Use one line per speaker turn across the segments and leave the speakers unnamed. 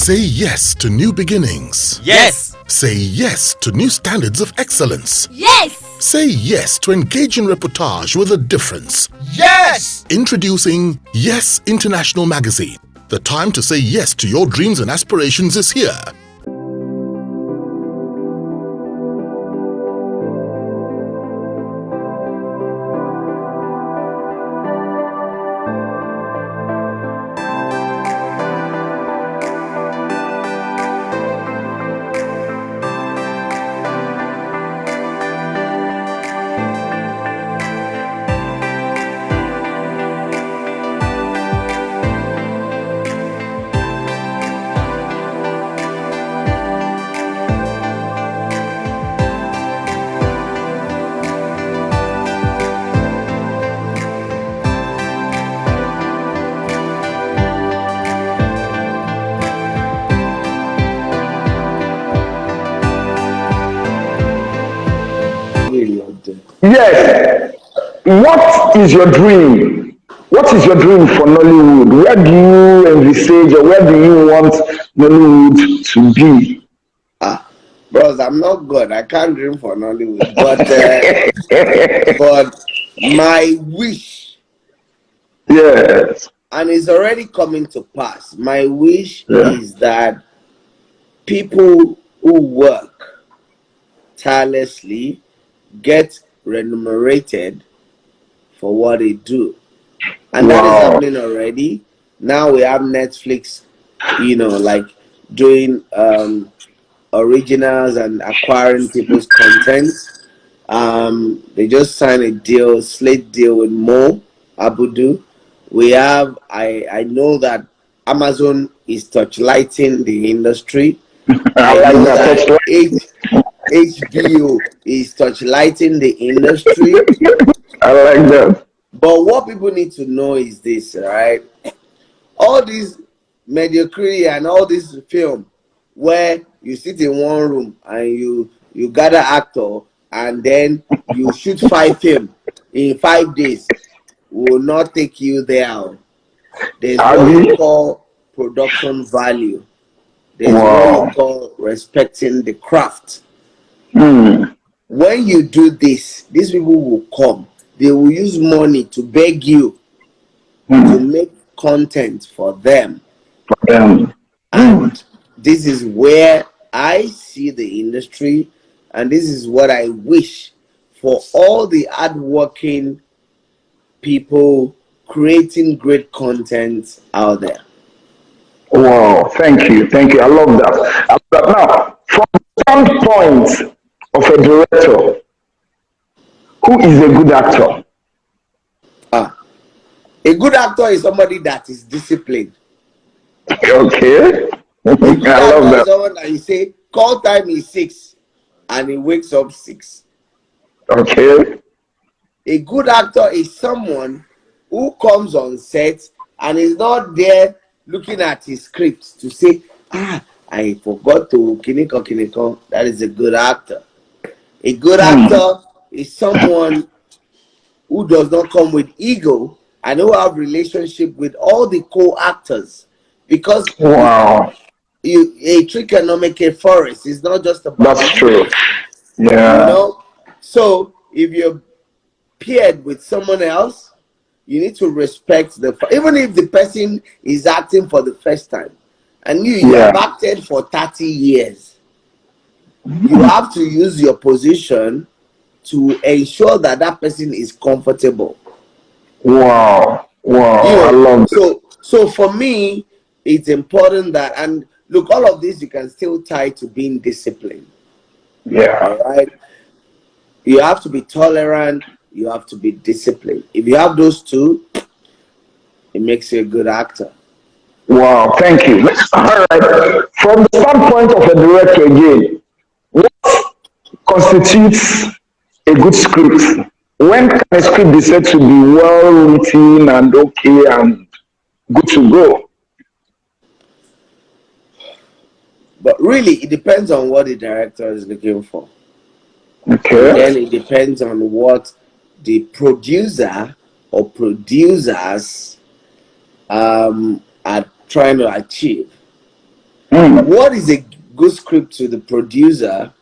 Say yes to new beginnings.
Yes.
Say yes to new standards of excellence.
Yes.
Say yes to engaging reportage with a difference.
Yes.
Introducing Yes International Magazine. The time to say yes to your dreams and aspirations is here.
Yes. What is your dream? What is your dream for Nollywood? Where do you envisage or where do you want Nollywood to be?
Bros, I'm not good. I can't dream for Nollywood, but my wish,
Yes.
and it's already coming to pass. My wish
Yeah.
is that people who work tirelessly get remunerated for what they do, and that is
Wow.
happening already. Now we have Netflix, like doing originals and acquiring people's content. They just signed a slate deal with Mo Abudu. We have, I know that Amazon is touchlighting the industry.
I
I
like
know
that.
that
That's
HBO is touchlighting the industry.
I like that.
But what people need to know is this, right? All this mediocrity and all this film where you sit in one room and you gather actor and then you shoot 5 film in 5 days will not take you there. There's what you
Abi?
call production value. There's what you
Wow.
call respecting the craft.
Hmm.
When you do this, these people will come. They will use money to beg you to make content for them.
Um,
And this is where I see the industry, and this is what I wish for all the hardworking people creating great content out there.
wow. Thank you. Thank you. I love that. I love that. Now, from the standpoint of a director, who is a good actor?
Ah, a good actor is somebody that is disciplined.
Okay.
A good
I love
actor is
that.
someone that you say call time is 6 and he wakes up 6.
Okay.
A good actor is someone who comes on set and is not there looking at his script to say, I forgot to kiniko kiniko. That is a good actor. A good actor is someone who does not come with ego and who have relationship with all the co-actors, because
Wow.
a tree cannot make a forest. It's not just about
That's true.
leaves, you
Yeah.
know. So if you're paired with someone else, you need to respect even if the person is acting for the first time and you
Yeah.
have acted for 30 years. You have to use your position to ensure that that person is comfortable.
Wow. Wow.
You
I
know,
love that.
so for me, it's important that, and look, all of this you can still tie to being disciplined.
Yeah.
All right, you have to be tolerant. You have to be disciplined. If you have those two, it makes you a good actor.
Wow. Thank you. All right. From the standpoint of a director again, what constitutes a good script? When can a script be said to be well written and okay and good to go?
But really, it depends on what the director is looking for, and
Okay.
then it depends on what the producer or producers are trying to achieve. What is a good script to the producer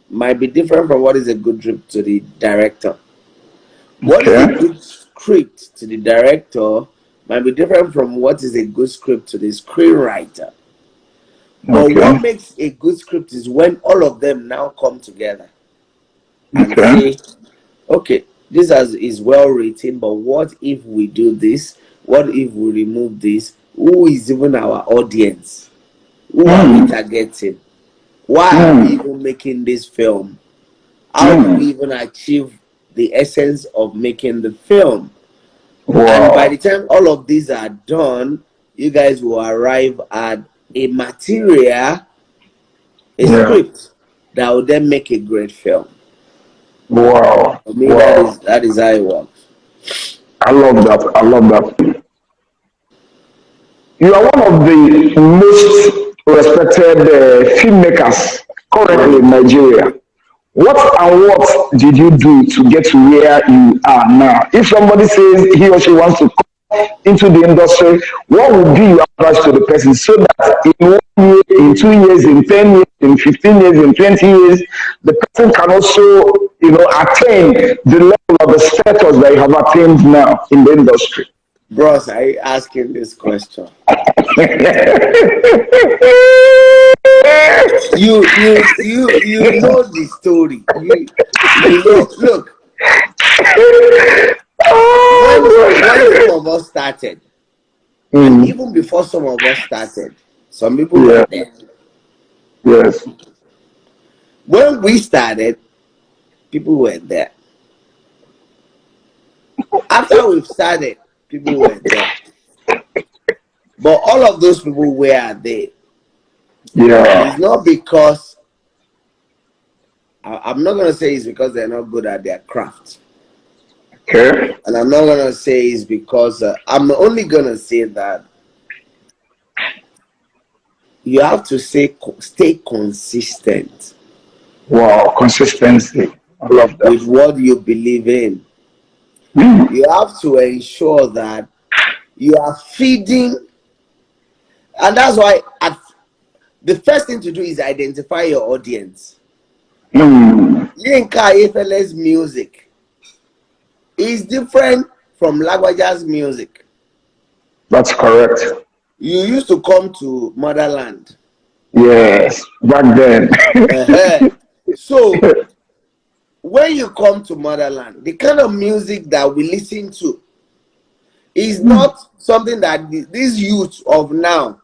might be different from what is a good script to the director. What is a
Okay.
good script to the director might be different from what is a good script to the screenwriter. But what
Okay.
makes a good script is when all of them now come together and
Okay.
say, okay, is well written, but what if we do this? What if we remove this? Who is even our audience? Who are we targeting? Why are we even making this film? How do we even achieve the essence of making the film? And by
Wow.
the time all of these are done, you guys will arrive at a material, a
Yeah.
script that will then make a great film.
Wow.
For me, that
Wow.
is how it works.
I love that. I love that. You are one of the most respected filmmakers currently in
Mm.
Nigeria. What did you do to get to where you are now? If somebody says he or she wants to come into the industry, what would be your advice to the person so that in 1 year, in 2 years, in 10 years, in 15 years, in 20 years, the person can also, attain the level of the status that you have attained now in the industry?
Bros, are you asking this question? You know the story. You know. Look, when some of us started, and
Mm,
even before some of us started, some people were
yeah,
there.
yes.
When we started, people were there. After we've started, people were there. But all of those people were there. It's
Yeah.
not because I'm not gonna say it's because they're not good at their craft,
Okay.
and I'm not gonna say it's because I'm only gonna say that you have to stay consistent
Wow. Consistency. I love
with
that.
what you believe in. You have to ensure that you are feeding, and that's why the first thing to do is identify your audience.
Mm,
Yinka Ayefele's music is different from Lagwaja's music.
that's correct.
You used to come to Motherland.
Yes. Back then.
Uh-huh. So when you come to Motherland, the kind of music that we listen to is not something that these youths of now,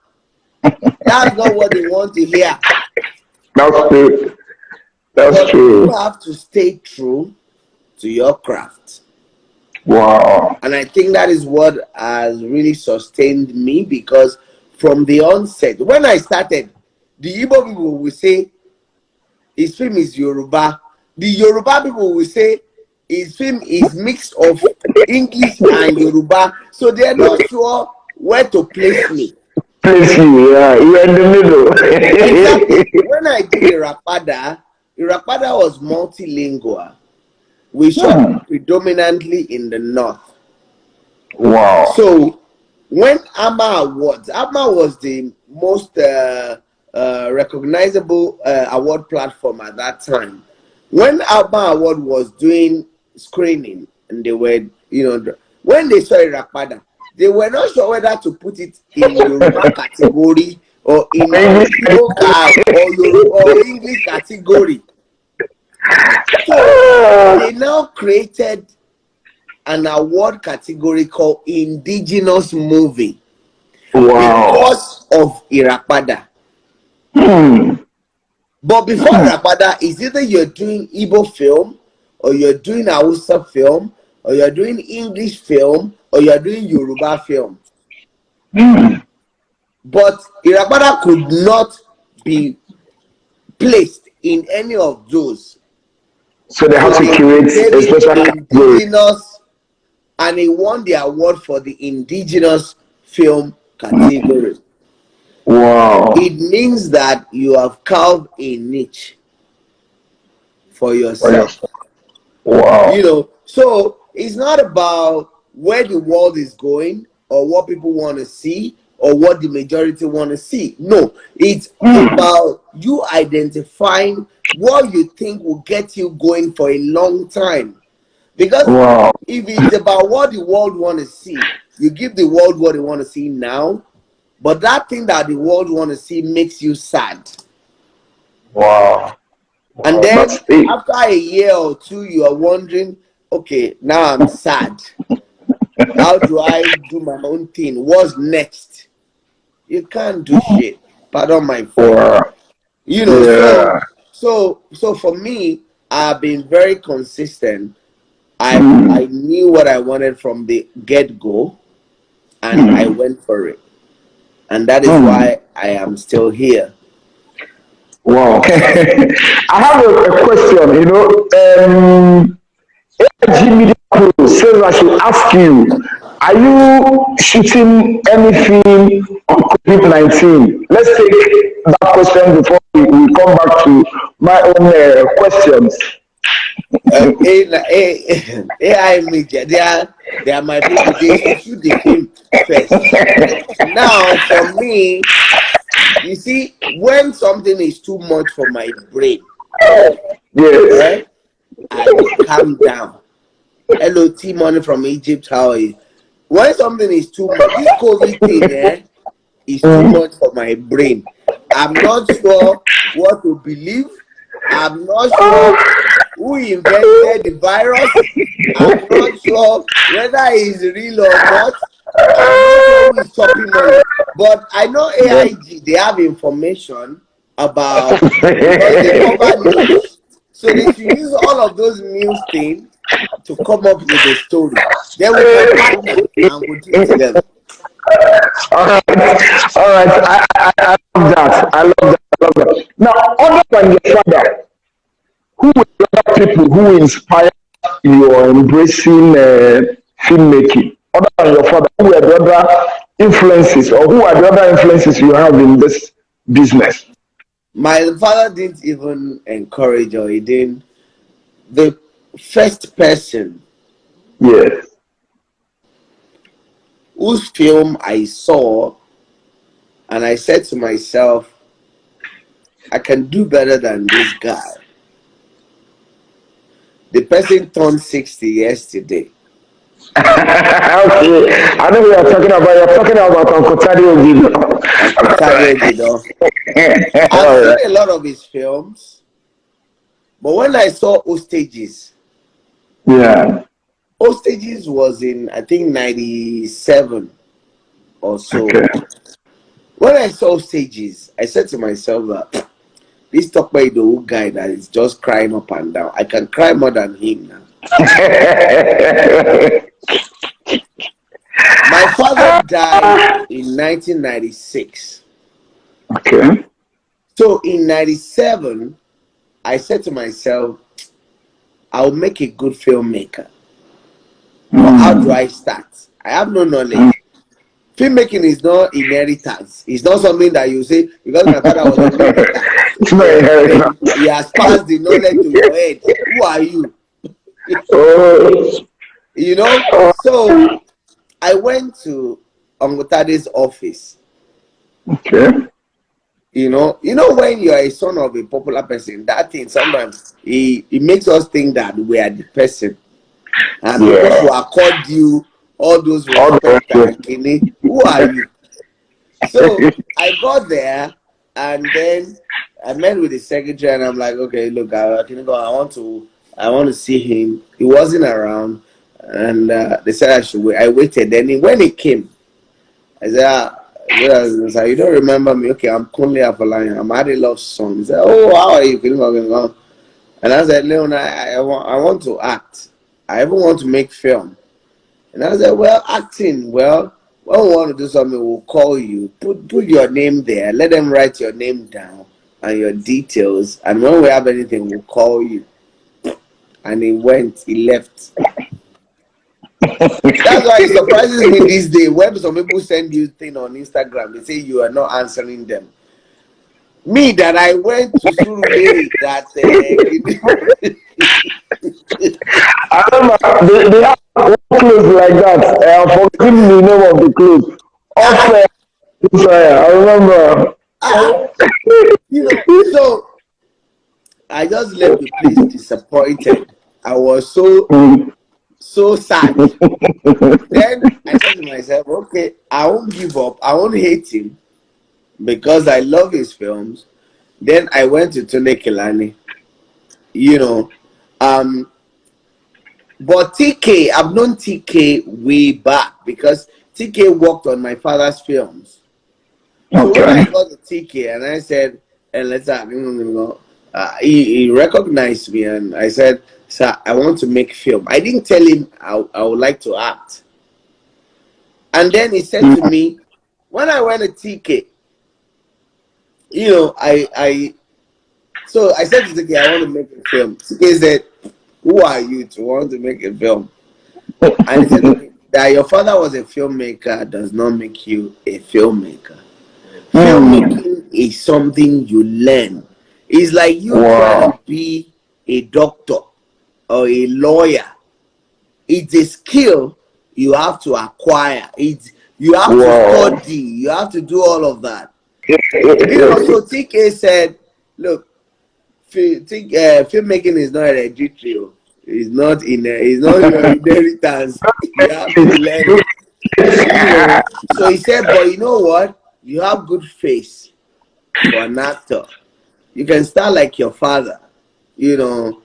that's not what they want to hear.
That's true. That's
But you
true.
have to stay true to your craft.
Wow.
And I think that is what has really sustained me, because from the onset, when I started, the Igbo people will say his film is Yoruba. The Yoruba people will say his film is mix of English and Yoruba. So they're not sure where to place me.
Place you. Yeah. You're in the
Exactly.
middle.
When I did Irapada was multilingual. We shot
Hmm.
predominantly in the north.
Wow.
So when AMA was the most recognizable award platform at that time. When AMA Award was doing screening, and they were, when they saw Irapada, they were not sure whether to put it in Yoruba category or in Igbo or Yoruba or English category. So they now created an award category called Indigenous Movie
Wow.
because of Irapada.
Hmm.
But before Irapada, is either you're doing Igbo film, or you're doing Hausa film, or you're doing English film, or you're doing Yoruba film. But Irapada could not be placed in any of those.
So they have
So
to
they
curate
gave
a
it
special category.
Indigenous, and he won the award for the Indigenous Film category.
Wow.
It means that you have carved a niche for
Oh,
yourself.
yes. Wow.
So it's not about where the world is going or what people want to see or what the majority want to see. No, it's about you identifying what you think will get you going for a long time. Because
Wow.
if it's about what the world want to see, you give the world what they want to see now, but that thing that the world want to see makes you sad.
Wow.
And
Wow.
then
That's it.
after a year or two, you are wondering, okay, now I'm sad. How do I do my own thing? What's next? You can't do shit. Pardon my French.
Wow.
You know,
Yeah.
so for me, I've been very consistent. I knew what I wanted from the get-go, and I went for it. And that is why I am still here.
Wow. I have a question. AIG Media Crew says I should ask you, are you shooting anything on COVID-19? Let's take that question before we come back to my own questions.
AI media, they are my people. They should shoot the film first. Now, for me, you see, when something is too much for my brain,
Yes.
I will calm down. Hello, T Money from Egypt. How are you? When something is too much, this COVID thing, is too much for my brain. I'm not sure what to believe. I'm not sure who invented the virus. I'm not sure whether it's real or not. I'm not sure who is chopping money. But I know AIG, they have information about, because they cover news. So they should use all of those news things to come up with a story. Then we can partner and we'll do it together.
All right. All right. I love that. I love that. I love that. Now, other than your father, who were the other people who inspired your embracing filmmaking? Other than your father, who were the other influences, or who are the other influences you have in this business?
My father didn't even encourage, or he didn't. The first person
Yes.
whose film I saw, and I said to myself, I can do better than this guy. The person turned 60 yesterday.
Okay. I know we are talking about. You're talking about Uncle Taddy Ogido.
Uncle Tadio Gido. I've
All
seen
right.
a lot of his films, but when I saw Hostages,
Yeah.
Hostages was in, I think, 97 or so.
Okay.
When I saw Hostages, I said to myself that this Tokwe Idowu guy that is just crying up and down, I can cry more than him now. My father died in 1996.
Okay.
So in 97, I said to myself, I'll make a good filmmaker. But how do I start? I have no knowledge. Filmmaking is not inheritance. It's not something that you say, because my father was a filmmaker,
It's not inheritance.
then he has passed the knowledge to your head. Who are you?
Oh,
You know? So I went to Ongotade's office.
okay.
You know when you are a son of a popular person, that thing sometimes it makes us think that we are the person, and people
Yeah.
should accord you all those
All the
respect
rest.
and kini. Who are you? So I got there, and then I met with the secretary, and I'm like, okay, look, can go. I want to see him. He wasn't around, and they said I should wait. I waited. Then when he came, I said, you don't remember me? Okay, I'm Kunle Afolayan. I'm had a love song. He said, oh, how are you feeling? And I said, Leon, I want to act. I even want to make film. And I said, well, acting, well, when we want to do something, we'll call you. Put your name there. Let them write your name down and your details. And when we have anything, we'll call you. And he left. That's why it surprises me this day when some people send you thing on Instagram, they say you are not answering them. Me that I went to Surulere that
I remember they have one clothes like that. I've forgotten the name of the clothes. Off Sorry, I remember.
Ah, so I just left the place disappointed. I was so sad. Then I said to myself, okay, I won't give up. I won't hate him because I love his films. Then I went to Tunde Kelani, you know. Um, but TK, I've known TK way back because TK worked on my father's films. So when I
Okay.
got the TK and I said, and let's have he recognized me and I said, sir, I want to make film. I didn't tell him I would like to act. And then he said to me, when I went to TK, so I said to TK, I want to make a film. TK said, who are you to want to make a film? And he said to me, that your father was a filmmaker does not make you a filmmaker. Filmmaking is something you learn. It's like you trying to
Wow.
be a doctor or a lawyer. It's a skill you have to acquire. You have to
Wow.
study. You have to do all of that. So TK said, look, filmmaking is not hereditary. It's not your inheritance. You have to learn it. So he said, but you know what? You have good face for an actor. You can start like your father. You know,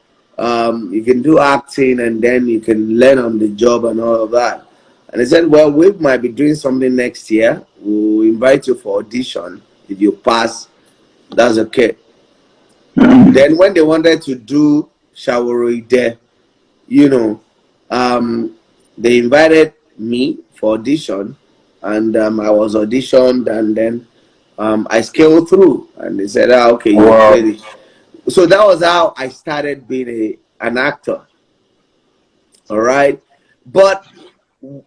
you can do acting and then you can learn on the job and all of that. And he said, well, we might be doing something next year. We'll invite you for audition. If you pass, that's okay. Then when they wanted to do Shawaride, you know, they invited me for audition, and I was auditioned, and then I scaled through, and they said, "Ah, okay, you
Wow.
played it." So that was how I started being an actor. All right, but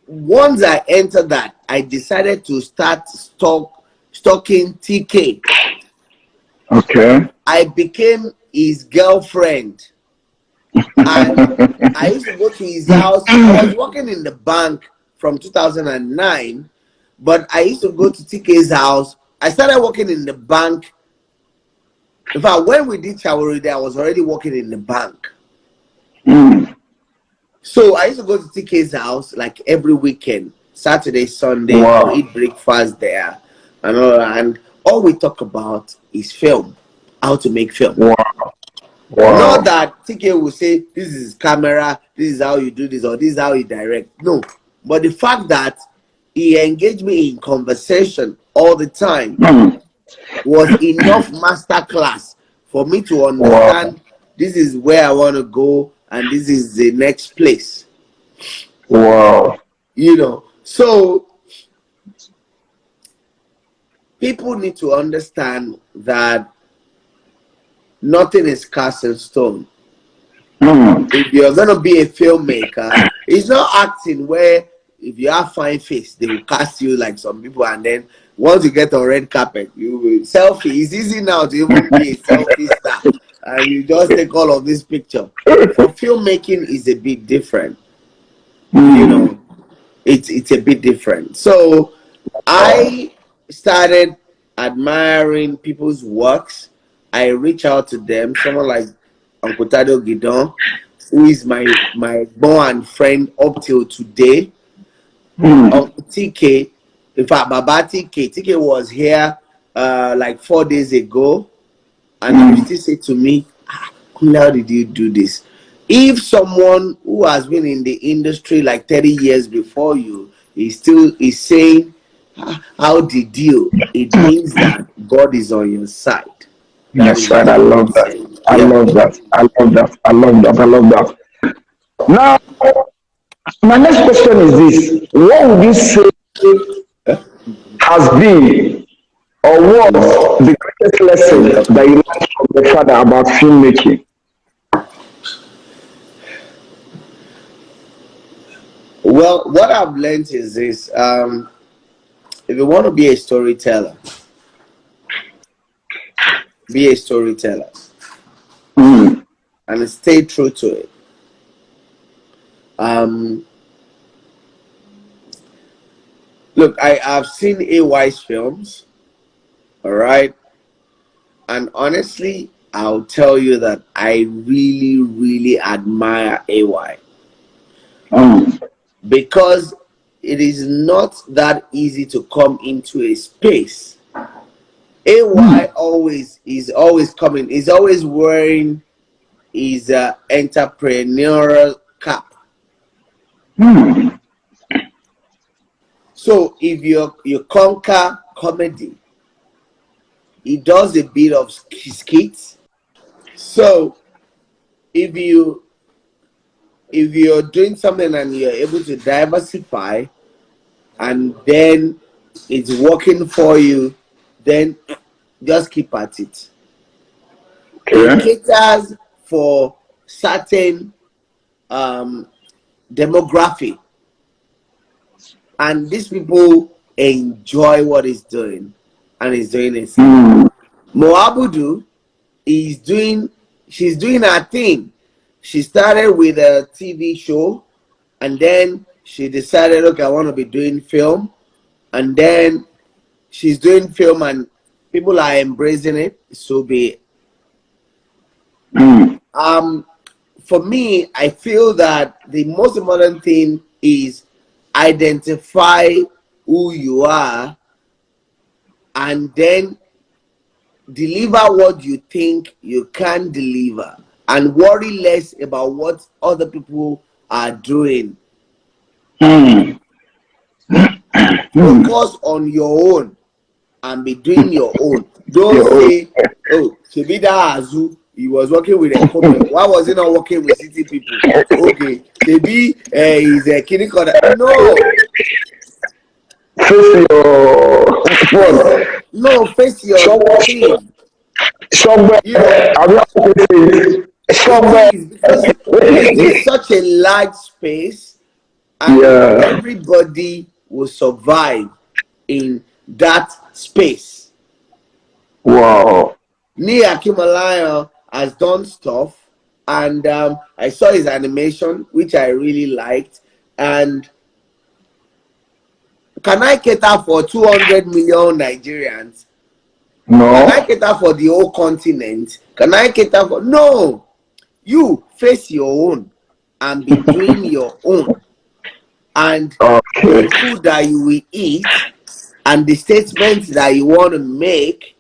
once I entered that, I decided to start stalking TK.
Okay.
I became his girlfriend. And I used to go to his house. I was working in the bank from 2009, but I used to go to TK's house. I started working in the bank. In fact, when we did Shawaride, I was already working in the bank. So I used to go to TK's house like every weekend, Saturday, Sunday,
Wow.
eat breakfast there, and all we talk about is film, how to make film.
Wow.
Not
Wow.
that TK will say this is camera, this is how you do this, or this is how you direct. No, but the fact that he engaged me in conversation all the time was enough masterclass for me to
Wow.
understand this is where I want to go and this is the next place.
Wow.
So people need to understand that nothing is cast in stone. If you're gonna be a filmmaker, it's not acting where if you have fine face, they will cast you like some people, and then once you get on red carpet, you will selfie. It's easy now to even be a selfie star, and you just take all of this picture. For filmmaking, is a bit different. It's a bit different. So I started admiring people's works. I reach out to them. Someone like Uncle Tado Gidon, who is my born friend up till today. Uncle TK, in fact, Baba TK. TK was here like 4 days ago, and he used to say to me, Kunle, how did you do this? If someone who has been in the industry like 30 years before you is saying, how did you? It means that God is on your side. That
Yes,
is
sir.
just
I
what
love
he's
that.
saying.
I
Yeah.
love that. I love that. I love that. I love that. Now, my next question is this: what would you say has been or was the greatest lesson that you learned from your father about filmmaking?
Well, what I've learned is this: if you want to be a storyteller, be a storyteller and stay true to it. Um, Look, I have seen AY's films, all right, and honestly, I'll tell you that I really, really admire AY
Mm.
because it is not that easy to come into a space. AY always is always coming. He's always wearing his entrepreneurial cap.
Mm.
So if you conquer comedy, he does a bit of skits. So if you if you're doing something and you're able to diversify and then it's working for you, then just keep at it. It
Okay.
caters for certain um, demographic, and these people enjoy what he's doing, and he's doing it.
Mm.
Moabudu is doing, she's doing her thing. She started with a TV show, and then she decided, okay, I want to be doing film, and then she's doing film, and people are embracing it. So be it.
Mm.
For me, I feel that the most important thing is identify who you are and then deliver what you think you can deliver and worry less about what other people are doing.
Mm. Mm.
Focus on your own and be doing your own. Don't
Your own.
say, oh, Shebida Azu, he was working with a company. Why was he not working with city people? Okay, Shebi is a kidney corner. No,
Face your
face,
what?
no, face your
Shop,
thing.
shop.
You know,
Have you ever seen
it
shop?
is because it is such a large space and
Yeah.
everybody will survive in that space.
Wow.
Nia Kimalayo has done stuff, and I saw his animation, which I really liked. And can I cater for 200 million Nigerians? Can I
No.
cater for the whole continent? Can I cater for? No! You face your own and be doing your own. And
Okay.
the food that you will eat and the statements that you want to make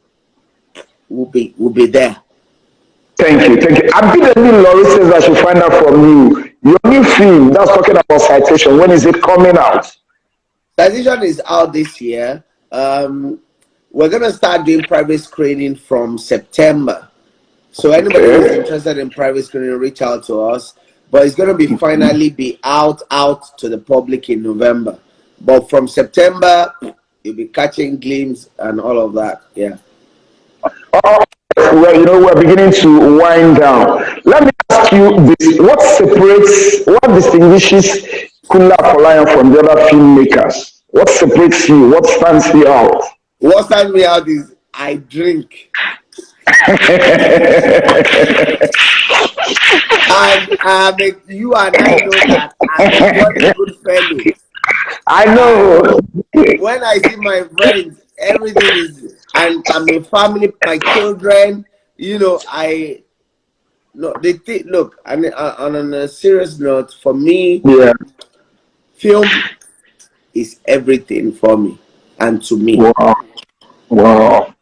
will be there.
Thank you. Thank you. I believe the Laurie says I should find out from you. Your new film that's talking about citation. When is it coming out?
Transition is out this year. We're gonna start doing private screening from September. So anybody who's
Okay.
interested in private screening, reach out to us. But it's gonna be finally be out to the public in November. But from September, you'll be catching glimpses and all of that. Yeah.
Oh, well, we're beginning to wind down. Let me ask you this: what distinguishes Kunle Afolayan from the other filmmakers? What separates you? What stands you out?
What stands me out is I drink. And you and I know that I'm a jolly good fellow.
I
And
know.
when I see my friends, everything is, and I'm a family, my children, I no, they think, look, and on a serious note, for me,
Yeah.
film is everything for me and to me.
Wow. Wow.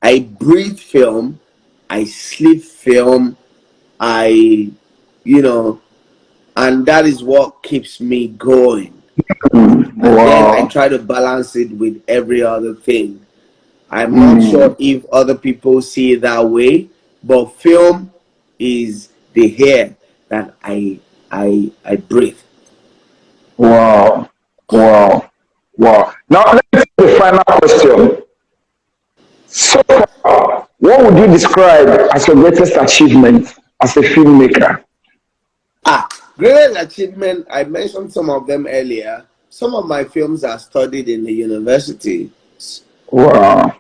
I breathe film, I sleep film, I, you know, and that is what keeps me going. And then I
Wow.
try to balance it with every other thing. I'm not
Mm.
sure if other people see it that way, but film is the air that I breathe.
Wow. Wow. Wow. Now let's take the final question. So far, what would you describe as your greatest achievement as a filmmaker?
Ah, greatest achievement. I mentioned some of them earlier. Some of my films are studied in the university,
Wow.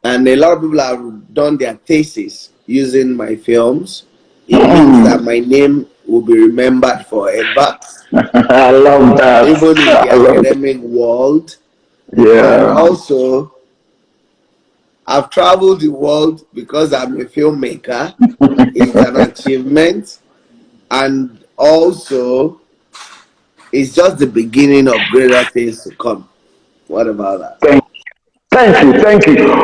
and a lot of people have done their thesis using my films. It means
Mm.
that my name will be remembered forever,
I love that.
even in the
I love that.
academic world. And
Yeah.
also, I've traveled the world because I'm a filmmaker. It's an achievement. And also, it's just the beginning of greater things to come. What about that?
Thank you. Thank you.